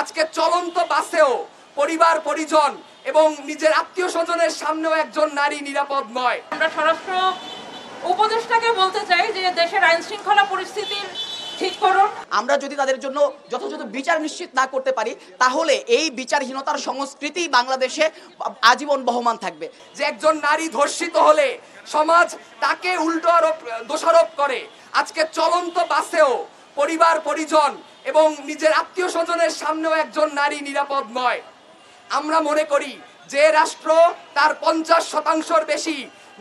আজকে চলন্ত বাসেও পরিবার পরিজন এবং নিজের আত্মীয় স্বজনের সামনেও একজন নারী নিরাপদ নয়। আমরা স্বরাষ্ট্র উপদেষ্টাকে বলতে চাই যে দেশের আইন শৃঙ্খলা পরিস্থিতির ঠিক করুন। আমরা যদি তাদের জন্য যথাযথ বিচার নিশ্চিত না করতে পারি তাহলে এই বিচারহীনতার সংস্কৃতি বাংলাদেশে আজীবন বহমান থাকবে। যে একজন নারী ধর্ষিত হলে সমাজ তাকে উল্টো দোষারোপ করে। আজকে চলন্ত বাসেও পরিবার পরিজন এবং নিজের আত্মীয় স্বজনের সামনেও একজন নারী নিরাপদ নয়। আমরা মনে করি যে রাষ্ট্র তার 50% বেশি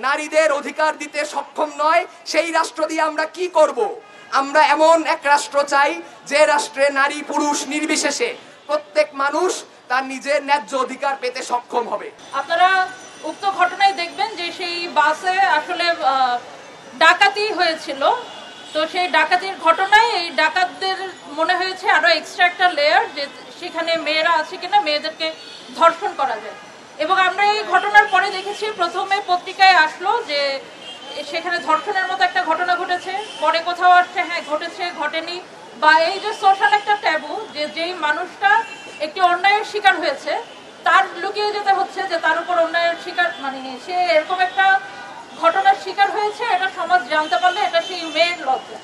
নারীদের অধিকার দিতে সক্ষম নয়, সেই রাষ্ট্র দিয়ে আমরা কি করব? আমরা এমন এক রাষ্ট্র চাই যে রাষ্ট্রে নারী পুরুষ নির্বিশেষে প্রত্যেক মানুষ তার নিজের ন্যায্য অধিকার পেতে সক্ষম হবে। আপনারা উক্ত ঘটনায় দেখবেন যে সেই বাসে আসলে ডাকাতি হয়েছিল। তো সেই ডাকাতির ঘটনায় এই ডাকাতদের মনে হয়েছে আরো এক্সট্রা একটা লেয়ার, যে সেখানে মেয়েরা আছে কিনা, মেয়েদেরকে ধর্ষণ করা যায়। এবং আমরা এই ঘটনার পরে দেখেছি, প্রথমে পত্রিকায় আসলো যে সেখানে ধর্ষণের মতো একটা ঘটনা ঘটেছে, পরে কোথাও আসছে হ্যাঁ ঘটেছে ঘটেনি, বা এই যে সোশ্যাল একটা ট্যাবু, যে যেই মানুষটা একটি অন্যায়ের শিকার হয়েছে তার লুকিয়ে যেতে হচ্ছে যে তার উপর অন্যায়ের শিকার, মানে সে এরকম একটা ঘটনার শিকার হয়েছে, এটা সমাজ জানতে পারলে এটা সেই মেয়ের লজ্জা।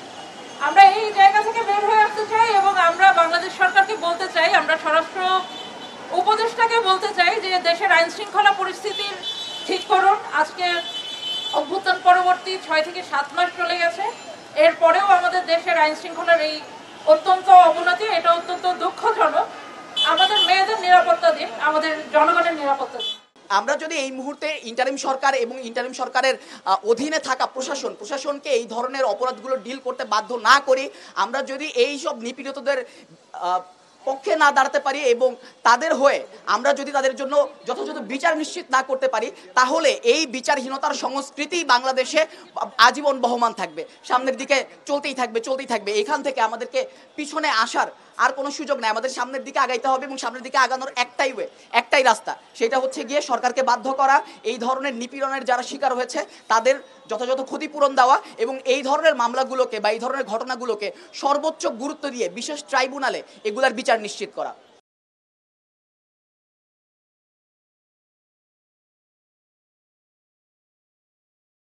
আমরা এই জায়গা থেকে বের হয়ে আসতে চাই এবং আমরা বাংলাদেশ সরকারকে বলতে চাই, আমরা স্বরাষ্ট্র উপদেষ্টাকে বলতে চাই যে দেশের আইন শৃঙ্খলা পরিস্থিতির ঠিক করুন। আজকে অভ্যুত্থান পরবর্তী 6 থেকে 7 মাস চলে গেছে, এরপরেও আমাদের দেশের আইন শৃঙ্খলার এই অত্যন্ত অবনতি, এটা অত্যন্ত দুঃখজনক। আমাদের মেয়েদের নিরাপত্তা দিন, আমাদের জনগণের নিরাপত্তা দিন। আমরা যদি এই মুহূর্তে ইন্টারিম সরকার এবং ইন্টারিম সরকারের অধীনে থাকা প্রশাসনকে এই ধরনের অপরাধগুলো ডিল করতে বাধ্য না করি, আমরা যদি এই সব নিপীড়িতদের পক্ষে না দাঁড়াতে পারি এবং তাদের হয়ে আমরা যদি তাদের জন্য যথাযথ বিচার নিশ্চিত না করতে পারি তাহলে এই বিচারহীনতার সংস্কৃতি বাংলাদেশে আজীবন বহমান থাকবে, সামনের দিকে চলতেই থাকবে। এখান থেকে আমাদেরকে পিছনে আসার আর কোনো সুযোগ নেই। আমাদের সামনের দিকে আগাইতে হবে এবং সামনের দিকে আগানোর একটাই রাস্তা, সেটা হচ্ছে গিয়ে সরকারকে বাধ্য করা, এই ধরনের নিপীড়নের যারা শিকার হয়েছে তাদের যথাযথ ক্ষতিপূরণ দেওয়া এবং এই ধরনের মামলাগুলোকে বা এই ধরনের ঘটনাগুলোকে সর্বোচ্চ গুরুত্ব দিয়ে বিশেষ ট্রাইব্যুনালে এগুলার বিচার নিশ্চিত করা।